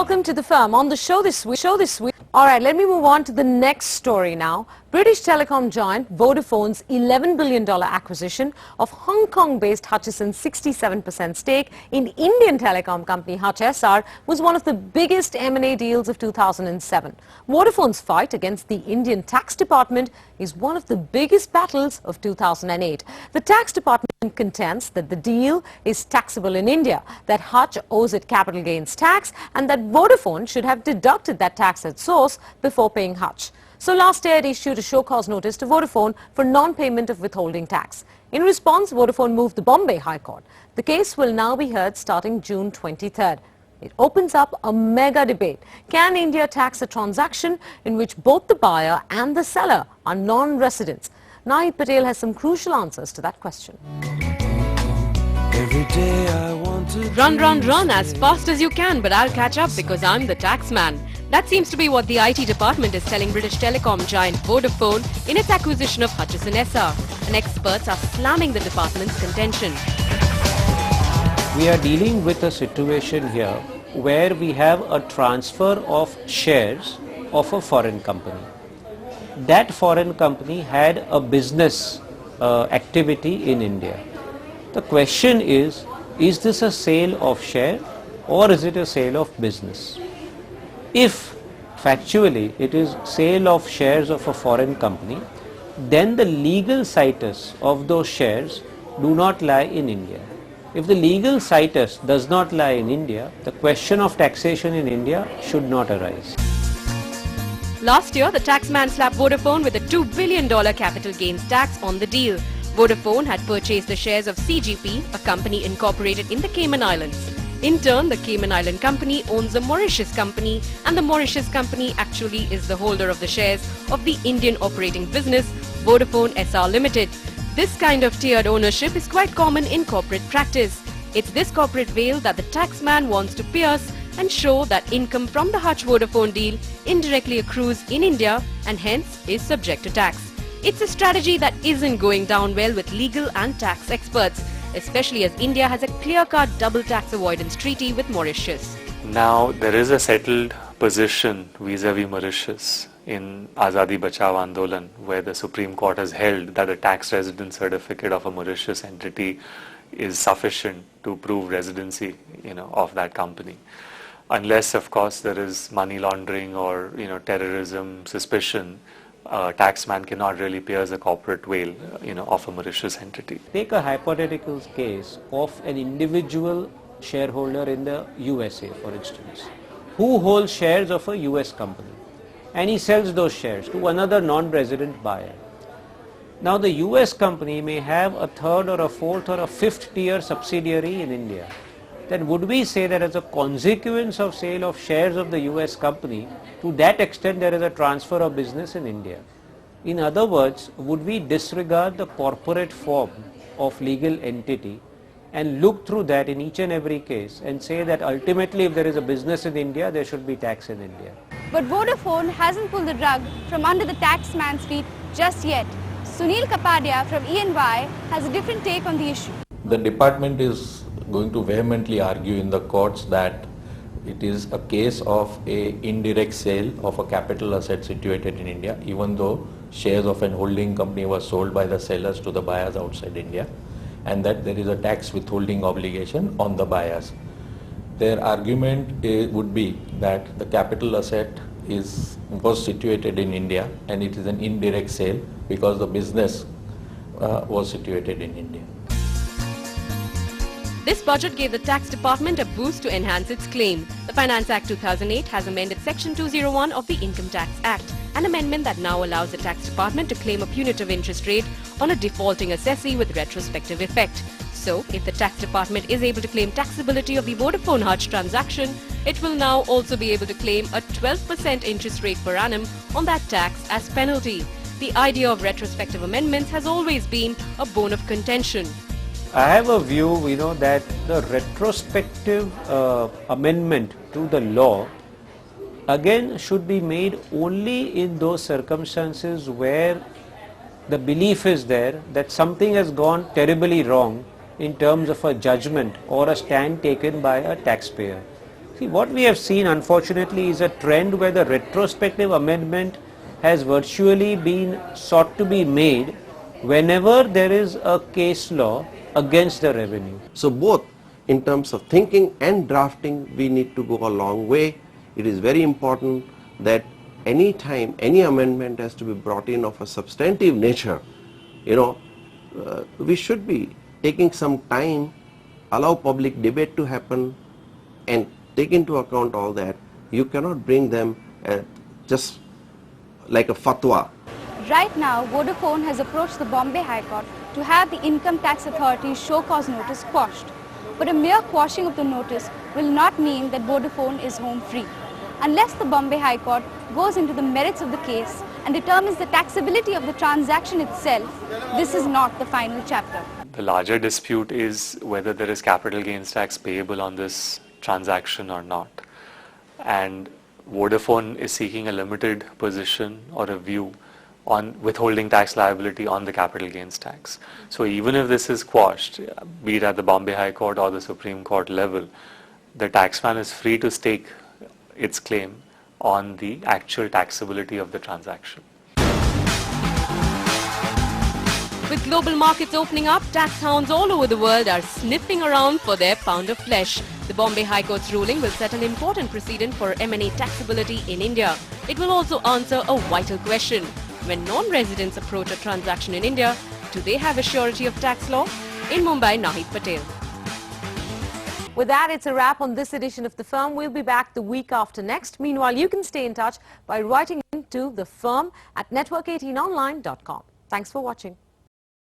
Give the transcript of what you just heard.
welcome to the firm. On the show this week. All right, let me move on to the next story now. British telecom giant Vodafone's $11 billion acquisition of Hong Kong-based Hutchison's 67% stake in Indian telecom company Hutch SR was one of the biggest M&A deals of 2007. Vodafone's fight against the Indian tax department is one of the biggest battles of 2008. The tax department contends that the deal is taxable in India, that Hutch owes it capital gains tax, and that Vodafone should have deducted that tax at source before paying Hutch. So last year it issued a show cause notice to Vodafone for non-payment of withholding tax. In response, Vodafone moved the Bombay High Court. The case will now be heard starting June 23rd. It opens up a mega debate. Can India tax a transaction in which both the buyer and the seller are non-residents? Naeed Patel has some crucial answers to that question. Every day I want to Run as fast as you can, but I'll catch up because I'm the tax man. That seems to be what the IT department is telling British telecom giant Vodafone in its acquisition of Hutchison SR, and experts are slamming the department's contention. We are dealing with a situation here where we have a transfer of shares of a foreign company. That foreign company had a business activity in India. The question is this a sale of share or is it a sale of business? If factually it is sale of shares of a foreign company, then the legal situs of those shares do not lie in India. If the legal situs does not lie in India, the question of taxation in India should not arise. Last year, the taxman slapped Vodafone with a $2 billion capital gains tax on the deal. Vodafone had purchased the shares of CGP, a company incorporated in the Cayman Islands. In turn, the Cayman Island company owns a Mauritius company, and the Mauritius company actually is the holder of the shares of the Indian operating business, Vodafone SR Limited. This kind of tiered ownership is quite common in corporate practice. It's this corporate veil that the taxman wants to pierce and show that income from the Hutch Vodafone deal indirectly accrues in India and hence is subject to tax. It's a strategy that isn't going down well with legal and tax experts, especially as India has a clear-cut double tax avoidance treaty with Mauritius. Now there is a settled position vis-a-vis Mauritius in Azadi Bachao Andolan, where the Supreme Court has held that a tax residence certificate of a Mauritius entity is sufficient to prove residency, of that company. Unless, of course, there is money laundering or, terrorism suspicion, taxman cannot really pierce a corporate veil, of a Mauritius entity. Take a hypothetical case of an individual shareholder in the USA, for instance, who holds shares of a US company, and he sells those shares to another non-resident buyer. Now the US company may have a third or a fourth or a fifth tier subsidiary in India. Then would we say that as a consequence of sale of shares of the US company, to that extent there is a transfer of business in India? In other words, would we disregard the corporate form of legal entity and look through that in each and every case and say that ultimately if there is a business in India, there should be tax in India? But Vodafone hasn't pulled the rug from under the taxman's feet just yet. Sunil Kapadia from E&Y has a different take on the issue. The department is going to vehemently argue in the courts that it is a case of a indirect sale of a capital asset situated in India, even though shares of an holding company were sold by the sellers to the buyers outside India, and that there is a tax withholding obligation on the buyers. Their argument would be that the capital asset was situated in India and it is an indirect sale because the business was situated in India. This budget gave the tax department a boost to enhance its claim. The Finance Act 2008 has amended Section 201 of the Income Tax Act, an amendment that now allows the tax department to claim a punitive interest rate on a defaulting assessee with retrospective effect. So, if the tax department is able to claim taxability of the Vodafone Hutch transaction, it will now also be able to claim a 12% interest rate per annum on that tax as penalty. The idea of retrospective amendments has always been a bone of contention. I have a view, that the retrospective amendment to the law again should be made only in those circumstances where the belief is there that something has gone terribly wrong in terms of a judgment or a stand taken by a taxpayer. See, what we have seen unfortunately is a trend where the retrospective amendment has virtually been sought to be made whenever there is a case law against the revenue. So both in terms of thinking and drafting, we need to go a long way. It is very important that any time any amendment has to be brought in of a substantive nature, we should be taking some time, allow public debate to happen and take into account all that. You cannot bring them just like a fatwa. Right now, Vodafone has approached the Bombay High Court to have the Income Tax Authority's show cause notice quashed. But a mere quashing of the notice will not mean that Vodafone is home free. Unless the Bombay High Court goes into the merits of the case and determines the taxability of the transaction itself, this is not the final chapter. The larger dispute is whether there is capital gains tax payable on this transaction or not. And Vodafone is seeking a limited position or a view on withholding tax liability on the capital gains tax. So even if this is quashed, be it at the Bombay High Court or the Supreme Court level, the taxman is free to stake its claim on the actual taxability of the transaction. With global markets opening up, tax hounds all over the world are sniffing around for their pound of flesh. The Bombay High Court's ruling will set an important precedent for M&A taxability in India. It will also answer a vital question. When non-residents approach a transaction in India, do they have a surety of tax law? In Mumbai, Nahid Patel. With that, it's a wrap on this edition of The Firm. We'll be back the week after next. Meanwhile, you can stay in touch by writing into The Firm at network18online.com. Thanks for watching.